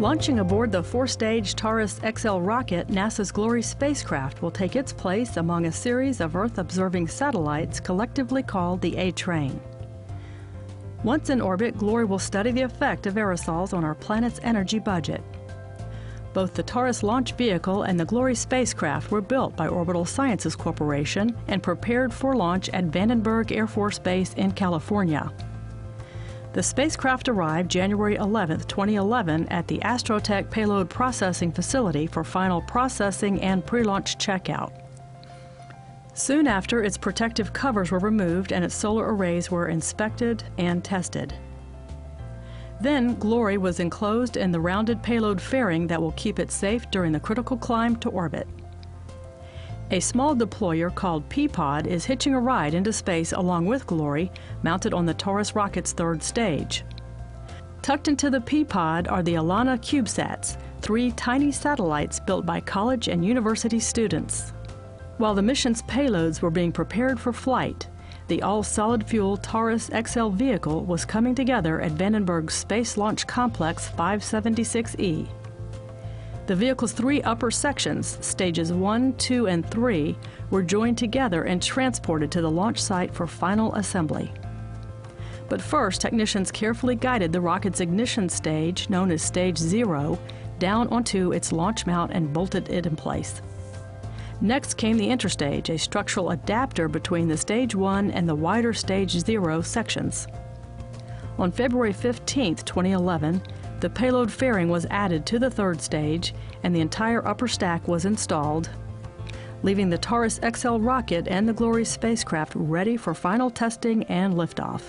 Launching aboard the 4-stage Taurus XL rocket, NASA's Glory spacecraft will take its place among a series of Earth-observing satellites collectively called the A-Train. Once in orbit, Glory will study the effect of aerosols on our planet's energy budget. Both the Taurus launch vehicle and the Glory spacecraft were built by Orbital Sciences Corporation and prepared for launch at Vandenberg Air Force Base in California. The spacecraft arrived January 11, 2011 at the Astrotech Payload Processing Facility for final processing and pre-launch checkout. Soon after, its protective covers were removed and its solar arrays were inspected and tested. Then, Glory was enclosed in the rounded payload fairing that will keep it safe during the critical climb to orbit. A small deployer called P-Pod is hitching a ride into space along with Glory, mounted on the Taurus rocket's 3rd stage. Tucked into the P-Pod are the Alana CubeSats, 3 tiny satellites built by college and university students. While the mission's payloads were being prepared for flight, the all-solid-fuel Taurus XL vehicle was coming together at Vandenberg's Space Launch Complex 576E. The vehicle's 3 upper sections, stages 1, 2, and 3, were joined together and transported to the launch site for final assembly. But first, technicians carefully guided the rocket's ignition stage, known as Stage 0, down onto its launch mount and bolted it in place. Next came the interstage, a structural adapter between the Stage 1 and the wider Stage 0 sections. On February 15, 2011, the payload fairing was added to the 3rd stage and the entire upper stack was installed, leaving the Taurus XL rocket and the Glory spacecraft ready for final testing and liftoff.